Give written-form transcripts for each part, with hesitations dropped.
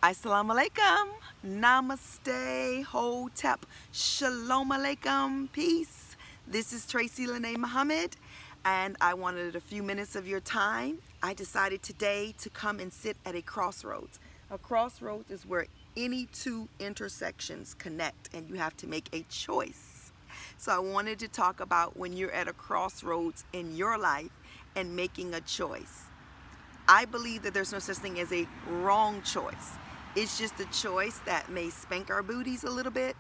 Assalamu alaikum, namaste, hotep, shalom alaikum, peace. This is Tracy Lene Muhammad, and I wanted a few minutes of your time. I decided today to come and sit at a crossroads. A crossroads is where any two intersections connect and you have to make a choice. So I wanted to talk about when you're at a crossroads in your life and making a choice. I believe that there's no such thing as a wrong choice. It's just a choice that may spank our booties a little bit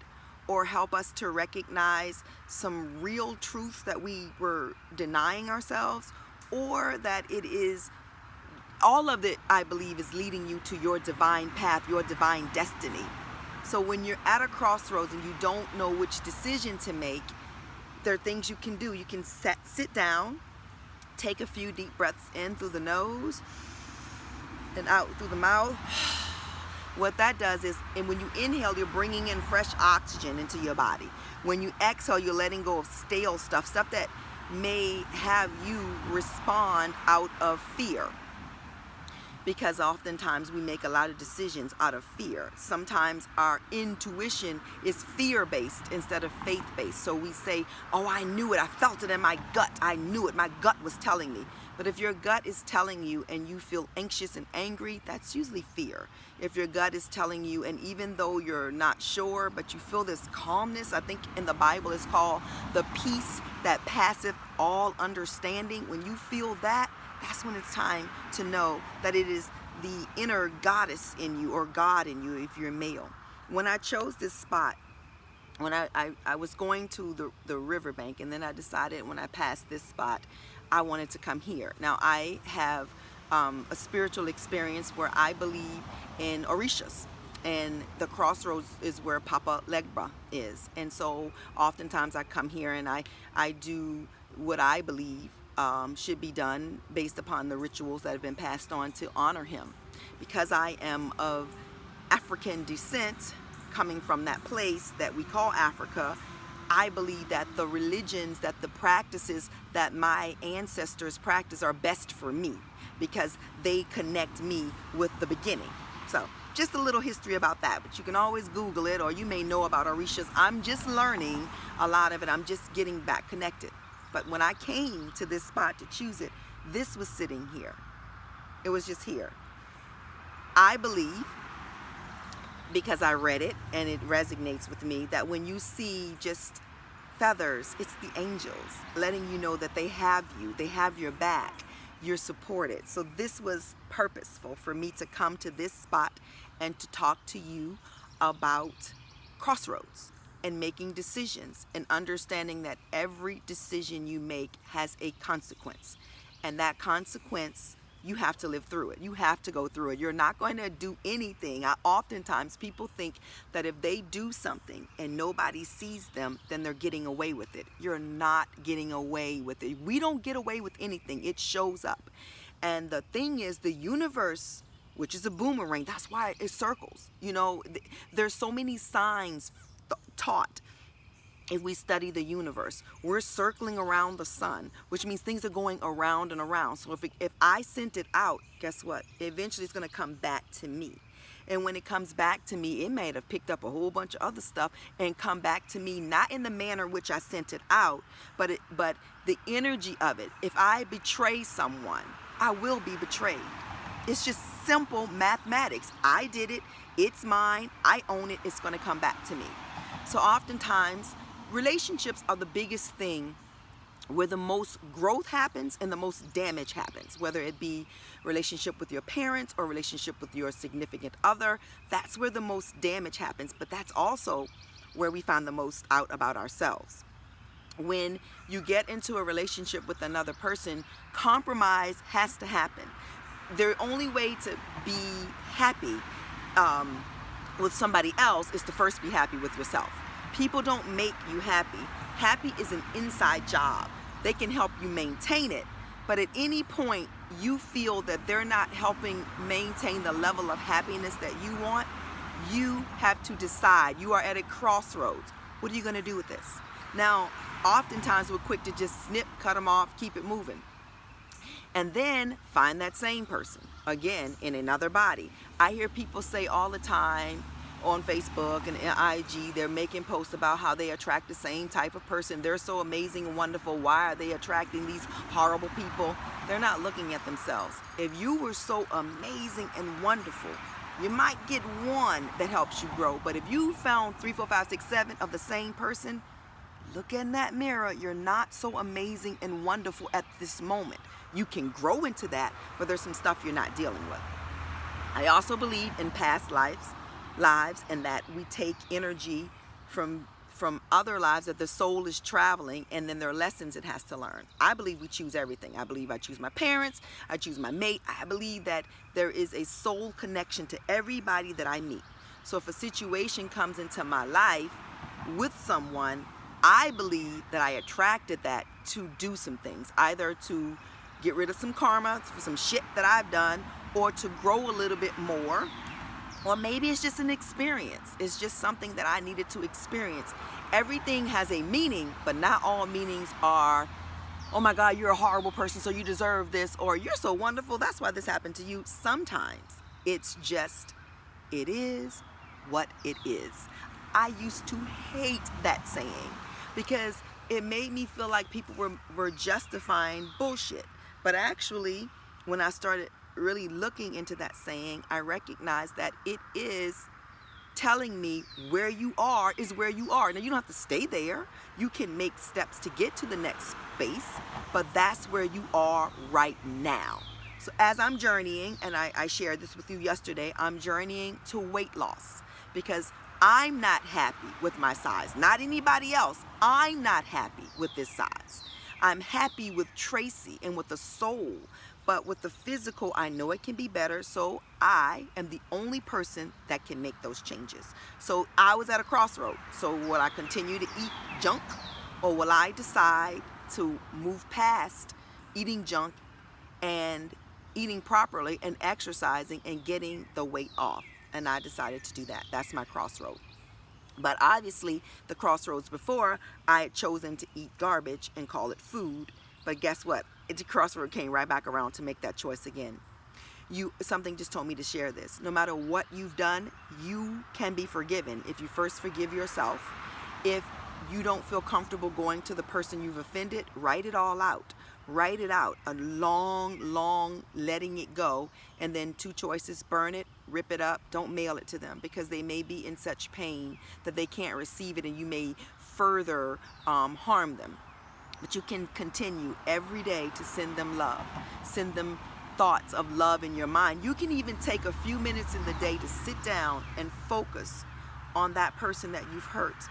or help us to recognize some real truths that we were denying ourselves, or that it is, all of it, I believe, is leading you to your divine path, your divine destiny. So when you're at a crossroads and you don't know which decision to make, there are things you can do. You can sit down, take a few deep breaths in through the nose and out through the mouth. What that does is, and when you inhale, you're bringing in fresh oxygen into your body. When you exhale, you're letting go of stale stuff that may have you respond out of fear. Because oftentimes we make a lot of decisions out of fear. Sometimes our intuition is fear-based instead of faith-based. So we say, oh, I knew it, I felt it in my gut, I knew it, my gut was telling me. But if your gut is telling you and you feel anxious and angry, that's usually fear. If your gut is telling you, and even though you're not sure, but you feel this calmness, I think in the Bible it's called the peace that passeth all understanding. When you feel that, that's when it's time to know that it is the inner goddess in you, or God in you if you're male. When I chose this spot, when I was going to the riverbank, and then I decided when I passed this spot, I wanted to come here. Now I have a spiritual experience where I believe in Orishas, and the crossroads is where Papa Legba is. And so oftentimes I come here and I do what I believe should be done based upon the rituals that have been passed on to honor him. Because I am of African descent, coming from that place that we call Africa, I believe that the religions, that the practices that my ancestors practice are best for me, because they connect me with the beginning. So just a little history about that, but you can always Google it, or you may know about Orishas. I'm just learning a lot of it. I'm just getting back connected. But when I came to this spot to choose it, this was sitting here. It was just here. I believe, because I read it and it resonates with me, that when you see just feathers, it's the angels letting you know that they have you, they have your back, you're supported. So this was purposeful for me to come to this spot and to talk to you about crossroads and making decisions, and understanding that every decision you make has a consequence, and that consequence, you have to live through it. You have to go through it. You're not going to do anything. Oftentimes people think that if they do something and nobody sees them, then they're getting away with it. You're not getting away with it. We don't get away with anything. It shows up. And the thing is, the universe, which is a boomerang, that's why it circles. You know, there's so many signs taught. If we study the universe, we're circling around the sun, which means things are going around and around. So if I sent it out, guess what? Eventually it's going to come back to me. And when it comes back to me, it may have picked up a whole bunch of other stuff and come back to me, not in the manner which I sent it out, but the energy of it. If I betray someone, I will be betrayed. It's just simple mathematics. I did it. It's mine. I own it. It's going to come back to me. So oftentimes, relationships are the biggest thing where the most growth happens and the most damage happens, whether it be relationship with your parents or relationship with your significant other. That's where the most damage happens, but that's also where we find the most out about ourselves. When you get into a relationship with another person, compromise has to happen. The only way to be happy with somebody else is to first be happy with yourself. People don't make you happy. Happy is an inside job. They can help you maintain it, but at any point you feel that they're not helping maintain the level of happiness that you want, you have to decide. You are at a crossroads. What are you going to do with this? Now, oftentimes we're quick to just snip, cut them off, keep it moving. And then find that same person again, in another body. I hear people say all the time on Facebook and IG, they're making posts about how they attract the same type of person. They're so amazing and wonderful. Why are they attracting these horrible people? They're not looking at themselves. If you were so amazing and wonderful, you might get one that helps you grow. But if you found 3, 4, 5, 6, 7 of the same person, look in that mirror. You're not so amazing and wonderful at this moment. You can grow into that, but there's some stuff you're not dealing with. I also believe in past lives and that we take energy from other lives, that the soul is traveling, and then there are lessons it has to learn. I believe we choose everything. I believe I choose my parents, I choose my mate. I believe that there is a soul connection to everybody that I meet. So if a situation comes into my life with someone, I believe that I attracted that to do some things, either to get rid of some karma for some shit that I've done, or to grow a little bit more. Or maybe it's just an experience. It's just something that I needed to experience. Everything has a meaning, but not all meanings are, oh my God, you're a horrible person, so you deserve this, or you're so wonderful, that's why this happened to you. Sometimes it's just, it is what it is. I used to hate that saying because it made me feel like people were justifying bullshit. But actually, when I started really looking into that saying, I recognized that it is telling me where you are is where you are. Now, you don't have to stay there. You can make steps to get to the next space, but that's where you are right now. So as I'm journeying, and I shared this with you yesterday, I'm journeying to weight loss because I'm not happy with my size. Not anybody else. I'm not happy with this size. I'm happy with Tracy and with the soul, but with the physical, I know it can be better, so I am the only person that can make those changes. So I was at a crossroad. So will I continue to eat junk, or will I decide to move past eating junk and eating properly and exercising and getting the weight off? And I decided to do that. That's my crossroad. But obviously, the crossroads before, I had chosen to eat garbage and call it food. But guess what? The crossroad came right back around to make that choice again. Something just told me to share this. No matter what you've done, you can be forgiven if you first forgive yourself. If you don't feel comfortable going to the person you've offended, write it all out. Write it out. A long letting it go. And then 2 choices: burn it, rip it up, don't mail it to them, because they may be in such pain that they can't receive it, and you may further harm them. But you can continue every day to send them love. Send them thoughts of love in your mind. You can even take a few minutes in the day to sit down and focus on that person that you've hurt,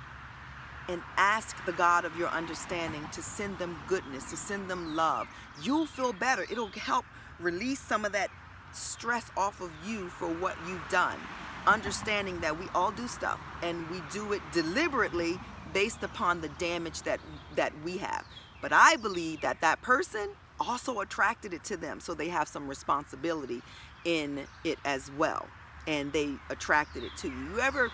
and ask the God of your understanding to send them goodness, to send them love. You'll feel better. It'll help release some of that stress off of you for what you've done. Understanding that we all do stuff, and we do it deliberately based upon the damage that we have. But I believe that that person also attracted it to them, so they have some responsibility in it as well, and they attracted it to you. You ever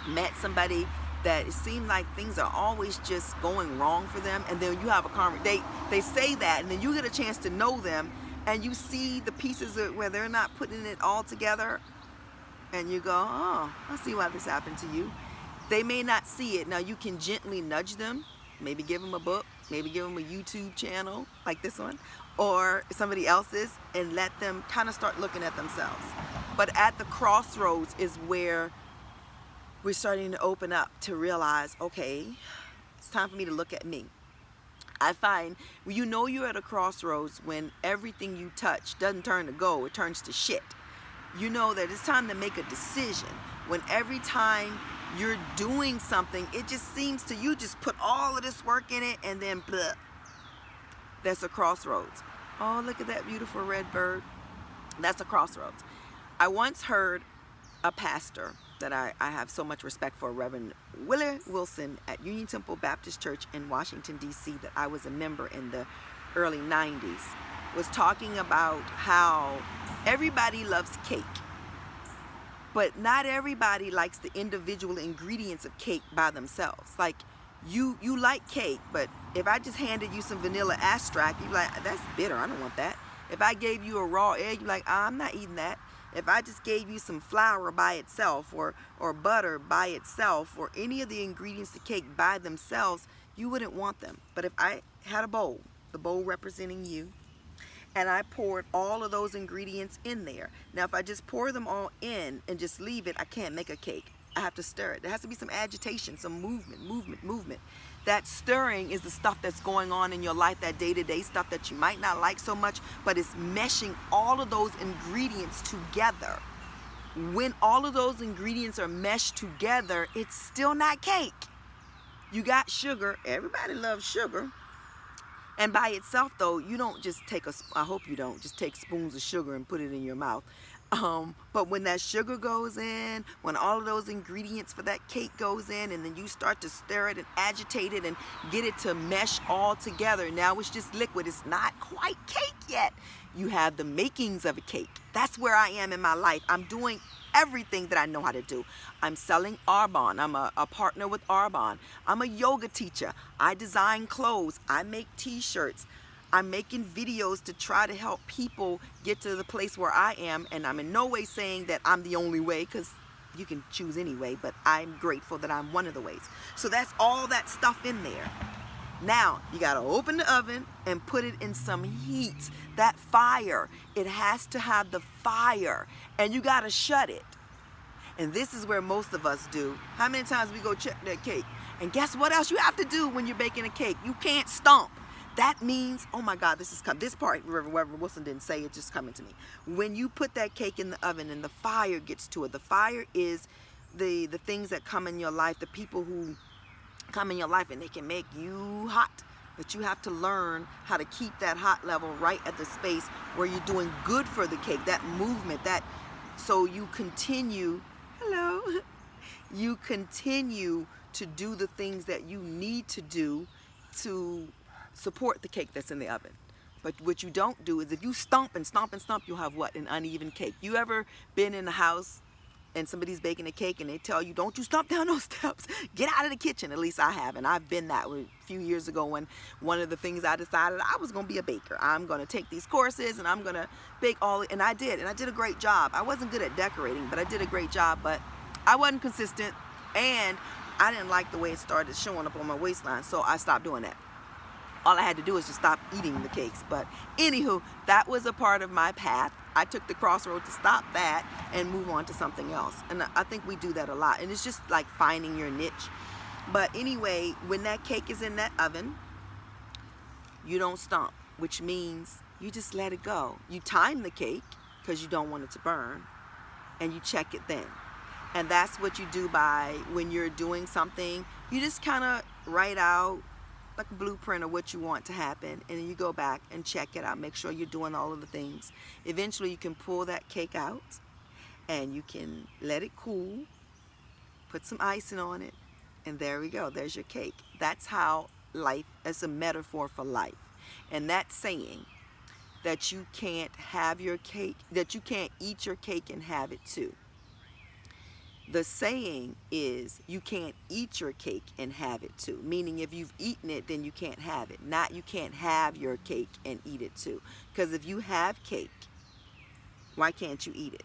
met somebody that it seemed like things are always just going wrong for them, and then you have a conversation, they say that, and then you get a chance to know them, and you see the pieces where they're not putting it all together, and you go, oh, I see why this happened to you. They may not see it. Now, you can gently nudge them, maybe give them a book, maybe give them a YouTube channel like this one, or somebody else's, and let them kind of start looking at themselves. But at the crossroads is where we're starting to open up to realize, okay, it's time for me to look at me. I find you know you're at a crossroads when everything you touch doesn't turn to gold, it turns to shit. You know that it's time to make a decision. When every time you're doing something, it just seems to you just put all of this work in it, and then blah. That's a crossroads. Oh, look at that beautiful red bird. That's a crossroads. I once heard a pastor that I have so much respect for, Reverend Willie Wilson at Union Temple Baptist Church in Washington, D.C., that I was a member in the early 90s, was talking about how everybody loves cake, but not everybody likes the individual ingredients of cake by themselves. Like, you like cake, but if I just handed you some vanilla extract, you'd be like, that's bitter, I don't want that. If I gave you a raw egg, you're like, I'm not eating that. If I just gave you some flour by itself, or butter by itself, or any of the ingredients to cake by themselves, you wouldn't want them. But if I had a bowl, the bowl representing you, and I poured all of those ingredients in there. Now, if I just pour them all in and just leave it, I can't make a cake. I have to stir it. There has to be some agitation, some movement. That stirring is the stuff that's going on in your life, that day-to-day stuff that you might not like so much, but it's meshing all of those ingredients together. When all of those ingredients are meshed together, it's still not cake. You got sugar. Everybody loves sugar. And by itself, though, you don't just take I hope you don't just take spoons of sugar and put it in your mouth. But when that sugar goes in, when all of those ingredients for that cake goes in, and then you start to stir it and agitate it and get it to mesh all together, now it's just liquid. It's not quite cake yet. You have the makings of a cake. That's where I am in my life. I'm doing everything that I know how to do. I'm selling Arbonne. I'm a partner with Arbonne. I'm a yoga teacher. I design clothes. I make t-shirts. I'm making videos to try to help people get to the place where I am, and I'm in no way saying that I'm the only way, because you can choose any way, but I'm grateful that I'm one of the ways. So that's all that stuff in there. Now, you got to open the oven and put it in some heat. That fire, it has to have the fire, and you got to shut it. And this is where most of us do. How many times we go check that cake? And guess what else you have to do when you're baking a cake? You can't stomp. That means, oh my God, this part, Reverend Wilson didn't say it, just coming to me. When you put that cake in the oven and the fire gets to it, the fire is the things that come in your life, the people who come in your life, and they can make you hot. But you have to learn how to keep that hot level right at the space where you're doing good for the cake, that movement, so you continue, you continue to do the things that you need to do to support the cake that's in the oven. But what you don't do is, if you stomp and stomp and stomp, you'll have what? An uneven cake. You ever been in a house and somebody's baking a cake and they tell you, don't you stomp down those steps, get out of the kitchen? At least I have, and I've been that way a few years ago, when one of the things I decided I was going to be a baker. I'm going to take these courses and I'm going to bake and I did a great job. I wasn't good at decorating, but I did a great job, but I wasn't consistent, and I didn't like the way it started showing up on my waistline, so I stopped doing that. All I had to do was just stop eating the cakes. But anywho, that was a part of my path. I took the crossroad to stop that and move on to something else. And I think we do that a lot. And it's just like finding your niche. But anyway, when that cake is in that oven, you don't stomp, which means you just let it go. You time the cake, because you don't want it to burn, and you check it then. And that's what you do when you're doing something. You just kind of write out like a blueprint of what you want to happen, and then you go back and check it out, make sure you're doing all of the things. Eventually you can pull that cake out and you can let it cool, put some icing on it, and there we go, there's your cake. That's how life is a metaphor for life. And that's saying that you can't have your cake, that you can't eat your cake and have it too. The saying is, you can't eat your cake and have it too. Meaning, if you've eaten it, then you can't have it. Not you can't have your cake and eat it too. Because if you have cake, why can't you eat it?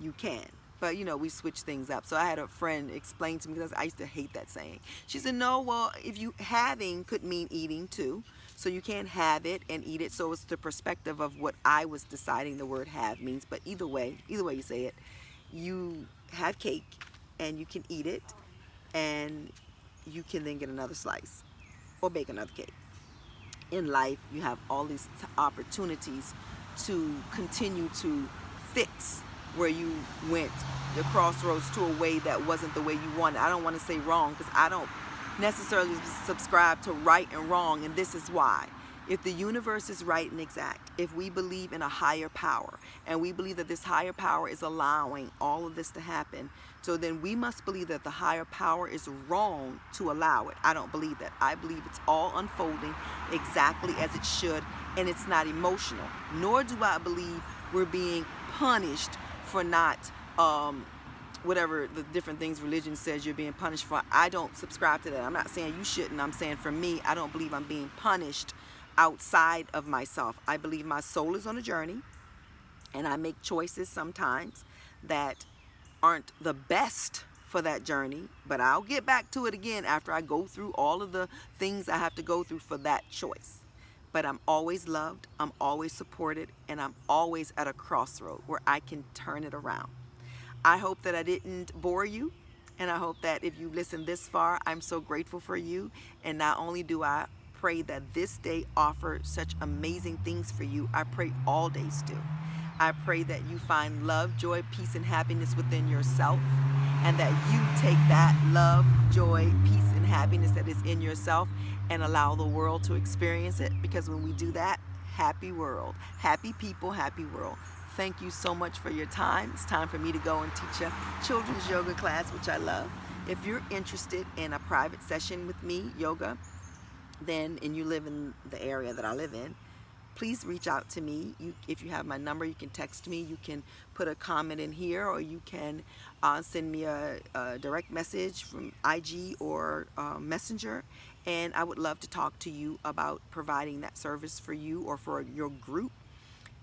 You can. But, we switch things up. So I had a friend explain to me, because I used to hate that saying. She said, no, well, if you having could mean eating too. So you can't have it and eat it. So it's the perspective of what I was deciding the word have means. But either way you say it, you have cake and you can eat it, and you can then get another slice or bake another cake. In life, you have all these opportunities to continue to fix where you went, the crossroads, to a way that wasn't the way you wanted. I don't want to say wrong, because I don't necessarily subscribe to right and wrong, and this is why. If the universe is right and exact, if we believe in a higher power, and we believe that this higher power is allowing all of this to happen, so then we must believe that the higher power is wrong to allow it. I don't believe that. I believe it's all unfolding exactly as it should, and it's not emotional. Nor do I believe we're being punished for not, whatever the different things religion says you're being punished for. I don't subscribe to that. I'm not saying you shouldn't. I'm saying for me, I don't believe I'm being punished outside of myself. I believe my soul is on a journey, and I make choices sometimes that aren't the best for that journey, but I'll get back to it again after I go through all of the things I have to go through for that choice. But I'm always loved, I'm always supported, and I'm always at a crossroad where I can turn it around. I hope that I didn't bore you, and I hope that if you listened this far, I'm so grateful for you. And not only do I pray that this day offer such amazing things for you, I pray all days do. I pray that you find love, joy, peace, and happiness within yourself, and that you take that love, joy, peace, and happiness that is in yourself and allow the world to experience it. Because when we do that, happy world, happy people, happy world. Thank you so much for your time. It's time for me to go and teach a children's yoga class, which I love. If you're interested in a private session with me, yoga, and you live in the area that I live in, please reach out to me. If you have my number, you can text me. You can put a comment in here, or you can send me a direct message from IG or Messenger. And I would love to talk to you about providing that service for you or for your group.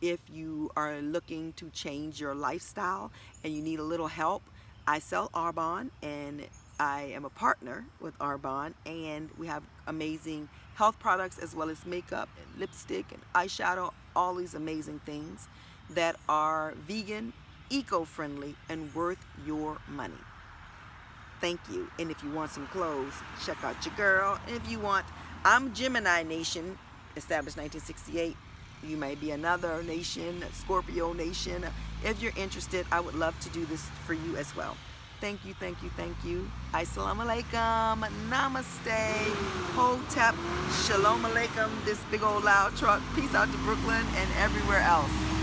If you are looking to change your lifestyle and you need a little help, I sell Arbonne, and I am a partner with Arbonne, and we have amazing health products as well as makeup and lipstick and eyeshadow, all these amazing things that are vegan, eco-friendly, and worth your money. Thank you. And if you want some clothes, check out your girl. And if you want, I'm Gemini Nation, established 1968. You may be another nation, Scorpio Nation. If you're interested, I would love to do this for you as well. Thank you, thank you, thank you. Assalamu alaikum, namaste, hotep, shalom alaikum, this big old loud truck. Peace out to Brooklyn and everywhere else.